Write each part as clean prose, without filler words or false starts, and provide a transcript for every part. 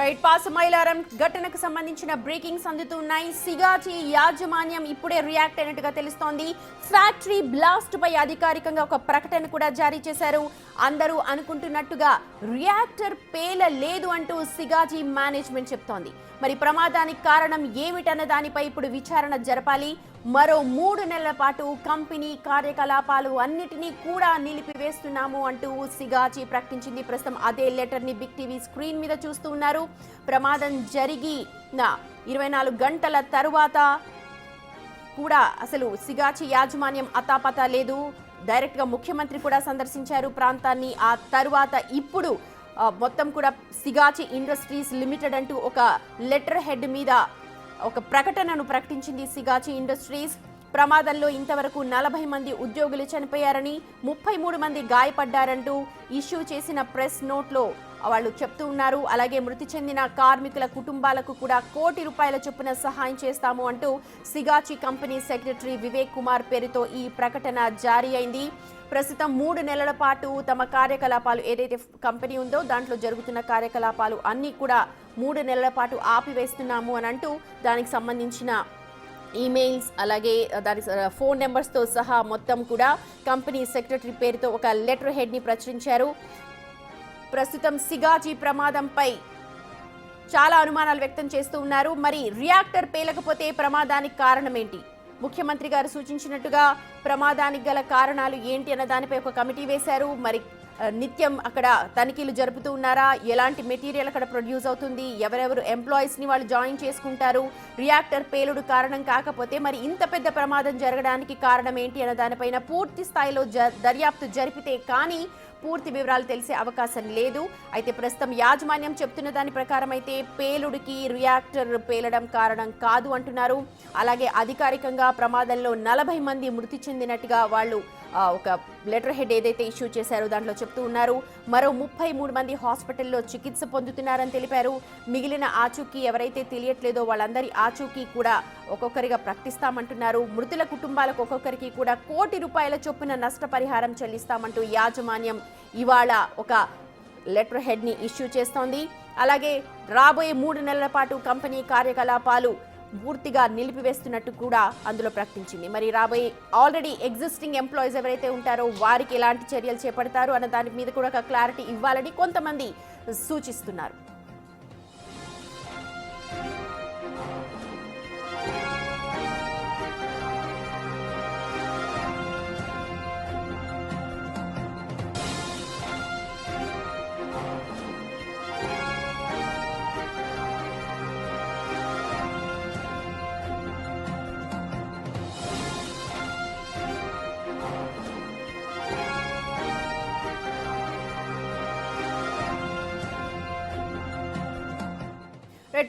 Right Pashamylaram ఘటనకు సంబంధించిన breakings అందుతున్నాయి. సిగాచి యాజమాన్యం ఇప్పుడే రియాక్ట్ అయినట్టుగా తెలుస్తోంది. ఫ్యాక్టరీ బ్లాస్ట్ పై అధికారికంగా ఒక ప్రకటన కూడా జారీ చేశారు. అందరూ అనుకుంటున్నట్టుగా రియాక్టర్ పేలలేదు అంటూ సిగాచి మేనేజ్మెంట్ చెప్తోంది. మరి ప్రమాదానికి కారణం ఏమిటన్న దానిపై ఇప్పుడు విచారణ జరపాలి. మరో 3 నెలల పాటు కంపెనీ కార్యకలాపాలు అన్నిటినీ కూడా నిలిపివేస్తున్నాము అంటూ సిగాచి ప్రకటించింది. ప్రస్తుతం అదే లెటర్ ని బిగ్ టీవీ స్క్రీన్ మీద చూస్తూ ఉన్నారు. ప్రమాదం జరిగిన 24 గంటల తరువాత కూడా అసలు సిగాచి యాజమాన్యం అతాపతా లేదు. డైరెక్ట్ గా ముఖ్యమంత్రి కూడా సందర్శించారు ప్రాంతాన్ని. ఆ తరువాత ఇప్పుడు మొత్తం కూడా సిగాచి ఇండస్ట్రీస్ లిమిటెడ్ అంటూ ఒక లెటర్ హెడ్ మీద ఒక ప్రకటనను ప్రకటించింది సిగాచి ఇండస్ట్రీస్. ప్రమాదంలో ఇంతవరకు 40 మంది ఉద్యోగులు చనిపోయారని, 33 మంది గాయపడ్డారంటూ ఇష్యూ చేసిన ప్రెస్ నోట్లో వాళ్ళు చెప్తూ ఉన్నారు. అలాగే మృతి చెందిన కార్మికుల కుటుంబాలకు కూడా ₹1 కోటి చొప్పున సహాయం చేస్తాము అంటూ సిగాచి కంపెనీ సెక్రటరీ వివేక్ కుమార్ పేరుతో ఈ ప్రకటన జారీ అయింది. ప్రస్తుతం 3 నెలల పాటు తమ కార్యకలాపాలు ఏదైతే కంపెనీ ఉందో దాంట్లో జరుగుతున్న కార్యకలాపాలు అన్నీ కూడా 3 నెలల పాటు ఆపివేస్తున్నాము అని అంటూ దానికి సంబంధించిన ఈమెయిల్స్ అలాగే దాని ఫోన్ నెంబర్స్తో సహా మొత్తం కూడా కంపెనీ సెక్రటరీ పేరుతో ఒక లెటర్ హెడ్ని ప్రచురించారు. ప్రస్తుతం సిగాచి ప్రమాదంపై చాలా అనుమానాలు వ్యక్తం చేస్తూ ఉన్నారు. మరి రియాక్టర్ పేలకపోతే ప్రమాదానికి కారణం ఏంటి? ముఖ్యమంత్రి గారు సూచించినట్టుగా ప్రమాదానికి గల కారణాలు ఏంటి అన్న దానిపై ఒక కమిటీ వేశారు. మరి నిత్యం అక్కడ తనిఖీలు జరుపుతూ ఉన్నారా? ఎలాంటి మెటీరియల్ అక్కడ ప్రొడ్యూస్ అవుతుంది? ఎవరెవరు ఎంప్లాయీస్ని వాళ్ళు జాయిన్ చేసుకుంటారు? రియాక్టర్ పేలుడు కారణం కాకపోతే మరి ఇంత పెద్ద ప్రమాదం జరగడానికి కారణం ఏంటి అన్న దానిపైన పూర్తి స్థాయిలో దర్యాప్తు జరిపితే కానీ పూర్తి వివరాలు తెలిసే అవకాశం లేదు. అయితే ప్రస్తుతం యాజమాన్యం చెప్తున్న దాని ప్రకారం అయితే పేలుడికి రియాక్టర్ పేలడం కారణం కాదు అంటున్నారు. అలాగే అధికారికంగా ప్రమాదంలో 40 మంది మృతి చెందినట్టుగా వాళ్ళు ఒక లెటర్ హెడ్ ఏదైతే ఇష్యూ చేశారో దాంట్లో చెప్తూ ఉన్నారు. మరో 33 మంది హాస్పిటల్లో చికిత్స పొందుతున్నారని తెలిపారు. మిగిలిన ఆచూకీ ఎవరైతే తెలియట్లేదో వాళ్ళందరి ఆచూకీ కూడా ఒక్కొక్కరిగా ప్రకటిస్తామంటున్నారు. మృతుల కుటుంబాలకు ఒక్కొక్కరికి కూడా ₹1 కోటి చొప్పున నష్టపరిహారం చెల్లిస్తామంటూ యాజమాన్యం ఇవాళ ఒక లెటర్ హెడ్ని ఇష్యూ చేస్తోంది. అలాగే రాబోయే 3 నెలల పాటు కంపెనీ కార్యకలాపాలు పూర్తిగా నిలిపివేస్తున్నట్టు కూడా అందులో ప్రకటించింది. మరి రాబోయే ఆల్రెడీ ఎగ్జిస్టింగ్ ఎంప్లాయీస్ ఎవరైతే ఉంటారో వారికి ఎలాంటి చర్యలు చేపడతారు అన్న దాని మీద కూడా ఒక క్లారిటీ ఇవ్వాలని కొంతమంది సూచిస్తున్నారు.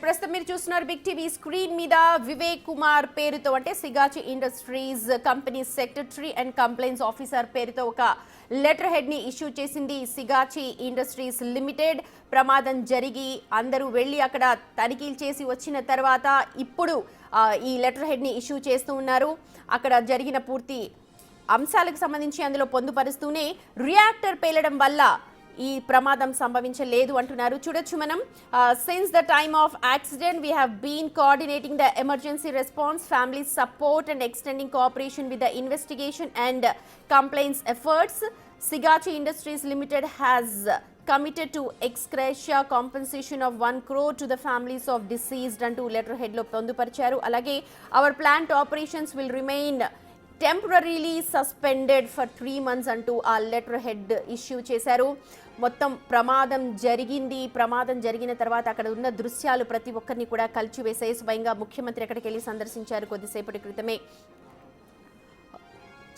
ప్రస్తుతం మీరు చూస్తున్నారు బిగ్ టీవీ స్క్రీన్ మీద వివేక్ కుమార్ పేరుతో అంటే Sigachi industries company secretary and complaints officer పేరుతో ఒక లెటర్ హెడ్ ని ఇష్యూ చేసింది సిగాచి ఇండస్ట్రీస్ లిమిటెడ్. ప్రమాదం జరిగి అందరూ వెళ్ళి అక్కడ తనిఖీలు చేసి వచ్చిన తర్వాత ఇప్పుడు ఈ లెటర్ హెడ్ ని ఇష్యూ చేస్తూ ఉన్నారు. అక్కడ జరిగిన పూర్తి అంశాలకు సంబంధించి అందులో పొందుపరుస్తూనే రియాక్టర్ పేలడం వల్ల ఈ ప్రమాదం సంభవించలేదు అంటున్నారు. చూడొచ్చు మనం. Since the time of accident we have been coordinating the emergency response, family support and extending cooperation with the investigation and complaints efforts. Sigachi industries limited has committed to ex gratia compensation of ₹1 crore to the families of deceased అంటూ letter head లో పొందుపరిచారు. అలాగే our plant operations will remain temporarily suspended for 3 months అంటూ ఆ letter head issue చేశారు. మొత్తం ప్రమాదం జరిగిన తర్వాత అక్కడ ఉన్న దృశ్యాలు ప్రతి ఒక్కరిని కూడా కలిచివేశాయి. స్వయంగా ముఖ్యమంత్రి అక్కడికి వెళ్ళి సందర్శించారు కొద్దిసేపటి క్రితమే.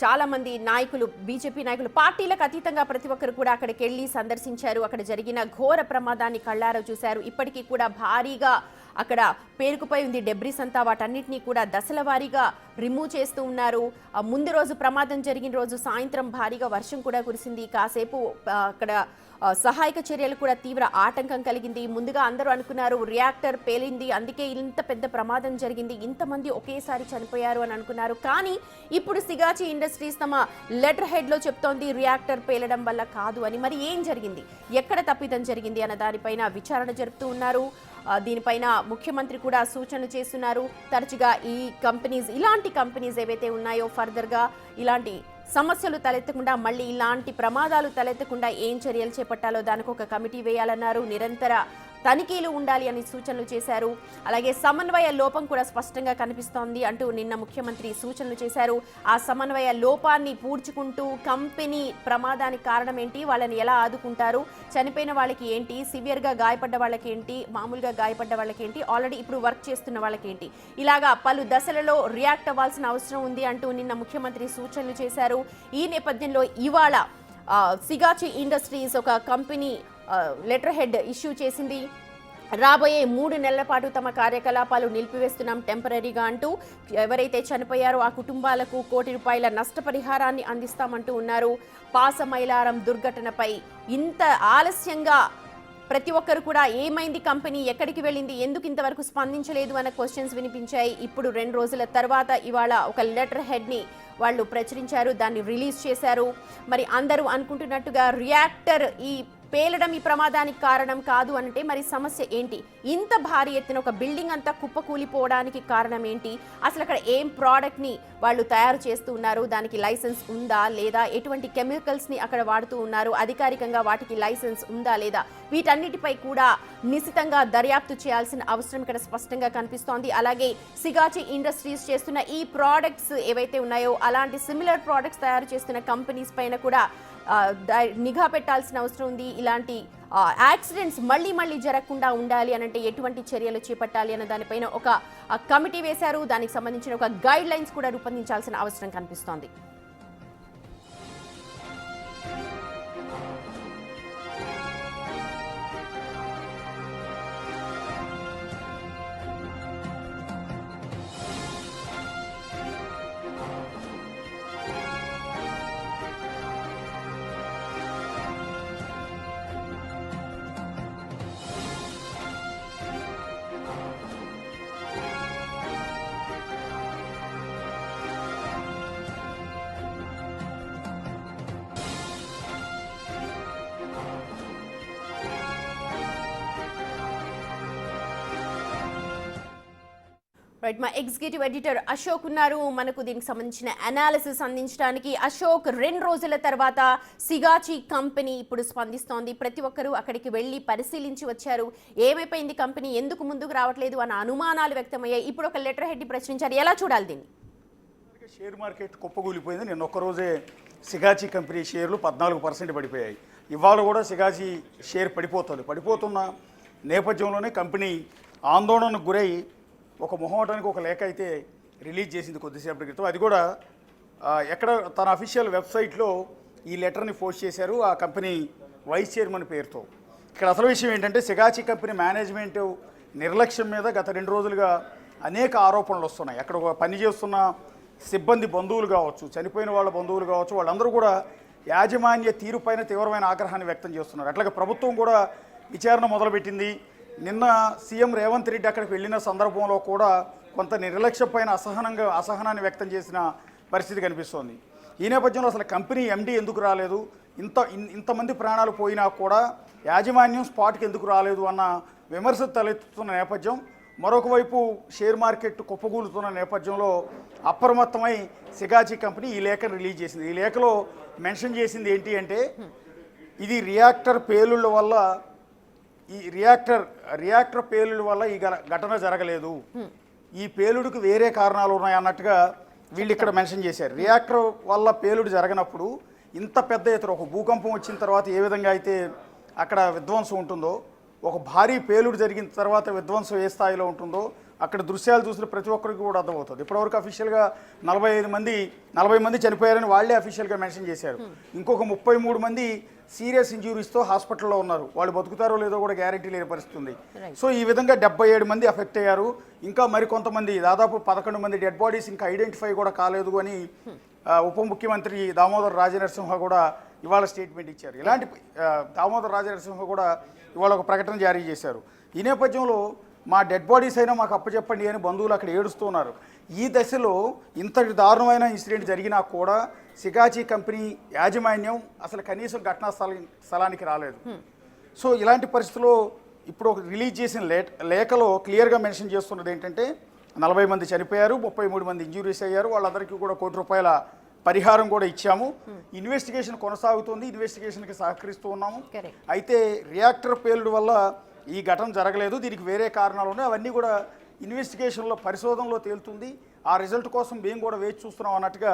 చాలా మంది నాయకులు, బీజేపీ నాయకులు, పార్టీలకు అతీతంగా ప్రతి ఒక్కరు కూడా అక్కడికి వెళ్ళి సందర్శించారు. అక్కడ జరిగిన ఘోర ప్రమాదాన్ని కళ్ళారా చూశారు. ఇప్పటికీ కూడా భారీగా అక్కడ పేరుకుపోయి ఉంది డెబ్రిస్ అంతా, వాటన్నిటినీ కూడా దశల వారీగా రిమూవ్ చేస్తూ ఉన్నారు. ముందు రోజు ప్రమాదం జరిగిన రోజు సాయంత్రం భారీగా వర్షం కూడా కురిసింది. కాసేపు అక్కడ సహాయక చర్యలు కూడా తీవ్ర ఆటంకం కలిగింది. ముందుగా అందరూ అనుకున్నారు రియాక్టర్ పేలింది, అందుకే ఇంత పెద్ద ప్రమాదం జరిగింది, ఇంతమంది ఒకేసారి చనిపోయారు అని అనుకున్నారు. కానీ ఇప్పుడు సిగాచి ఇండస్ట్రీస్ తమ లెటర్ హెడ్లో చెప్తోంది రియాక్టర్ పేలడం వల్ల కాదు అని. మరి ఏం జరిగింది, ఎక్కడ తప్పిదం జరిగింది అన్న దానిపైన విచారణ జరుపుతూ ఉన్నారు. దీనిపైన ముఖ్యమంత్రి కూడా సూచనలు చేస్తున్నారు. తరచుగా ఈ కంపెనీస్, ఇలాంటి కంపెనీస్ ఏవైతే ఉన్నాయో ఫర్దర్గా ఇలాంటి సమస్యలు తలెత్తకుండా, మళ్ళీ ఇలాంటి ప్రమాదాలు తలెత్తకుండా ఏం చర్యలు చేపట్టాలో దానికి ఒక కమిటీ వేయాలన్నారు. నిరంతర తనిఖీలు ఉండాలి అని సూచనలు చేశారు. అలాగే సమన్వయ లోపం కూడా స్పష్టంగా కనిపిస్తోంది అంటూ నిన్న ముఖ్యమంత్రి సూచనలు చేశారు. ఆ సమన్వయ లోపాన్ని పూడ్చుకుంటూ కంపెనీ ప్రమాదానికి కారణం ఏంటి, వాళ్ళని ఎలా ఆదుకుంటారు, చనిపోయిన వాళ్ళకి ఏంటి, సివియర్గా గాయపడ్డ వాళ్ళకి ఏంటి, మామూలుగా గాయపడ్డ వాళ్ళకి ఏంటి, ఆల్రెడీ ఇప్పుడు వర్క్ చేస్తున్న వాళ్ళకి ఏంటి, ఇలాగా పలు దశలలో రియాక్ట్ అవ్వాల్సిన అవసరం ఉంది అంటూ నిన్న ముఖ్యమంత్రి సూచనలు చేశారు. ఈ నేపథ్యంలో ఇవాళ సిగాచి ఇండస్ట్రీస్ ఒక కంపెనీ లెటర్ హెడ్ ఇష్యూ చేసింది. రాబోయే 3 నెలల పాటు తమ కార్యకలాపాలు నిలిపివేస్తున్నాం టెంపరీగా అంటూ, ఎవరైతే చనిపోయారో ఆ కుటుంబాలకు ₹1 కోటి నష్టపరిహారాన్ని అందిస్తామంటూ ఉన్నారు. పాసమైలారం దుర్ఘటనపై ఇంత ఆలస్యంగా ప్రతి ఒక్కరు కూడా ఏమైంది, కంపెనీ ఎక్కడికి వెళ్ళింది, ఎందుకు ఇంతవరకు స్పందించలేదు అన్న క్వశ్చన్స్ వినిపించాయి. ఇప్పుడు 2 రోజుల తర్వాత ఇవాళ ఒక లెటర్ హెడ్ని వాళ్ళు ప్రచురించారు, దాన్ని రిలీజ్ చేశారు. మరి అందరూ అనుకుంటున్నట్టుగా రియాక్టర్ పేలడం ఈ ప్రమాదానికి కారణం కాదు అంటే మరి సమస్య ఏంటి, ఇంత భారీ ఎత్తున ఒక బిల్డింగ్ అంతా కుప్పకూలిపోవడానికి కారణం ఏంటి, అసలు అక్కడ ఏం ప్రోడక్ట్ని వాళ్ళు తయారు చేస్తూ ఉన్నారు, దానికి లైసెన్స్ ఉందా లేదా, ఎటువంటి కెమికల్స్ని అక్కడ వాడుతూ ఉన్నారు, అధికారికంగా వాటికి లైసెన్స్ ఉందా లేదా, వీటన్నిటిపై కూడా నిశితంగా దర్యాప్తు చేయాల్సిన అవసరం ఇక్కడ స్పష్టంగా కనిపిస్తోంది. అలాగే సిగాచి ఇండస్ట్రీస్ చేస్తున్న ఈ ప్రోడక్ట్స్ ఏవైతే ఉన్నాయో అలాంటి సిమిలర్ ప్రోడక్ట్స్ తయారు చేస్తున్న కంపెనీస్ పైన కూడా నిఘా పెట్టాల్సిన అవసరం ఉంది. ఇలాంటి యాక్సిడెంట్స్ మళ్ళీ జరగకుండా ఉండాలి అనంటే ఎటువంటి చర్యలు చేపట్టాలి అన్న దానిపైన ఒక కమిటీ వేశారు. దానికి సంబంధించిన ఒక గైడ్ లైన్స్ కూడా రూపొందించాల్సిన అవసరం కనిపిస్తోంది. రైట్, మా ఎగ్జిక్యూటివ్ ఎడిటర్ అశోక్ ఉన్నారు మనకు దీనికి సంబంధించిన అనాలిసిస్ అందించడానికి. అశోక్, 2 రోజుల తర్వాత సిగాచి కంపెనీ ఇప్పుడు స్పందిస్తోంది. ప్రతి ఒక్కరూ అక్కడికి వెళ్ళి పరిశీలించి వచ్చారు. ఏమైపోయింది కంపెనీ, ఎందుకు ముందుకు రావట్లేదు అన్న అనుమానాలు వ్యక్తమయ్యాయి. ఇప్పుడు ఒక లెటర్ హెడ్ ప్రచురించారు, ఎలా చూడాలి దీన్ని? షేర్ మార్కెట్ కుప్పకూలిపోయింది. నిన్న ఒక్కరోజే సిగాచి కంపెనీ షేర్లు 14% పడిపోయాయి. ఇవాళ కూడా సిగాచి షేర్ పడిపోతున్న నేపథ్యంలోనే కంపెనీ ఆందోళనకు గురై ఒక మొహమాటానికి ఒక లేఖ అయితే రిలీజ్ చేసింది కొద్దిసేపటి క్రితం. అది కూడా ఎక్కడ తన అఫీషియల్ వెబ్సైట్లో ఈ లెటర్ని పోస్ట్ చేశారు ఆ కంపెనీ వైస్ చైర్మన్ పేరుతో. ఇక్కడ అసలు విషయం ఏంటంటే సిగాచి కంపెనీ మేనేజ్మెంట్ నిర్లక్ష్యం మీద గత 2 రోజులుగా అనేక ఆరోపణలు వస్తున్నాయి. అక్కడ పనిచేస్తున్న సిబ్బంది బంధువులు కావచ్చు, చనిపోయిన వాళ్ళ బంధువులు కావచ్చు, వాళ్ళందరూ కూడా యాజమాన్య తీరుపైన తీవ్రమైన ఆగ్రహాన్ని వ్యక్తం చేస్తున్నారు. అట్లాగే ప్రభుత్వం కూడా విచారణ మొదలుపెట్టింది. నిన్న సీఎం రేవంత్ రెడ్డి అక్కడికి వెళ్ళిన సందర్భంలో కూడా కొంత నిర్లక్ష్యపైన అసహనాన్ని వ్యక్తం చేసిన పరిస్థితి కనిపిస్తోంది. ఈ నేపథ్యంలో అసలు కంపెనీ ఎండీ ఎందుకు రాలేదు, ఇంతమంది ప్రాణాలు పోయినా కూడా యాజమాన్యం స్పాట్కి ఎందుకు రాలేదు అన్న విమర్శ తలెత్తుతున్న నేపథ్యం, మరొక వైపు షేర్ మార్కెట్ కుప్పగూలుతున్న నేపథ్యంలో అప్రమత్తమై సిగాచి కంపెనీ ఈ లేఖను రిలీజ్ చేసింది. ఈ లేఖలో మెన్షన్ చేసింది ఏంటి అంటే, ఇది రియాక్టర్ పేలుళ్ళ వల్ల ఈ ఘటన జరగలేదు, ఈ పేలుడుకు వేరే కారణాలు ఉన్నాయి అన్నట్టుగా వీళ్ళు ఇక్కడ మెన్షన్ చేశారు. రియాక్టర్ వల్ల పేలుడు జరగనప్పుడు ఇంత పెద్ద ఎత్తున ఒక భూకంపం వచ్చిన తర్వాత ఏ విధంగా అయితే అక్కడ విధ్వంసం ఉంటుందో, ఒక భారీ పేలుడు జరిగిన తర్వాత విధ్వంసం ఏ స్థాయిలో ఉంటుందో అక్కడ దృశ్యాలు చూసిన ప్రతి ఒక్కరికి కూడా అర్థమవుతుంది. ఇప్పటివరకు అఫీషియల్గా 40 మంది చనిపోయారని వాళ్ళే అఫీషియల్గా మెన్షన్ చేశారు. ఇంకొక 33 మంది సీరియస్ ఇంజ్యూరీస్తో హాస్పిటల్లో ఉన్నారు. వాళ్ళు బతుకుతారో లేదో కూడా గ్యారెంటీ లేని పరిస్థితి ఉంది. సో ఈ విధంగా 77 మంది అఫెక్ట్ అయ్యారు. ఇంకా మరికొంతమంది దాదాపు 11 మంది డెడ్ బాడీస్ ఇంకా ఐడెంటిఫై కూడా కాలేదు అని ఉప ముఖ్యమంత్రి దామోదర్ రాజనరసింహ కూడా ఇవాళ స్టేట్మెంట్ ఇచ్చారు. ఇలాంటి దామోదర్ రాజనరసింహ కూడా ఇవాళ ఒక ప్రకటన జారీ చేశారు. ఈ నేపథ్యంలో మా డెడ్ బాడీస్ అయినా మాకు అప్పచెప్పండి అని బంధువులు అక్కడ ఏడుస్తున్నారు. ఈ దశలో ఇంతటి దారుణమైన ఇన్సిడెంట్ జరిగినా కూడా సిగాచి కంపెనీ యాజమాన్యం అసలు కనీసం ఘటనా స్థలానికి రాలేదు. సో ఇలాంటి పరిస్థితుల్లో ఇప్పుడు ఒక రిలీజ్ చేసిన లేఖలో క్లియర్గా మెన్షన్ చేస్తున్నది ఏంటంటే 40 మంది చనిపోయారు, 33 మంది ఇంజ్యూరీస్ అయ్యారు, వాళ్ళందరికీ కూడా ₹1 కోటి పరిహారం కూడా ఇచ్చాము. ఇన్వెస్టిగేషన్ కొనసాగుతుంది, ఇన్వెస్టిగేషన్కి సహకరిస్తూ ఉన్నాము. అయితే రియాక్టర్ పేలుడు వల్ల ఈ ఘటన జరగలేదు, దీనికి వేరే కారణాలు ఉన్నాయి, అవన్నీ కూడా ఇన్వెస్టిగేషన్లో పరిశోధనలో తేలుతుంది. ఆ రిజల్ట్ కోసం మేము కూడా వేచి చూస్తున్నాం అన్నట్టుగా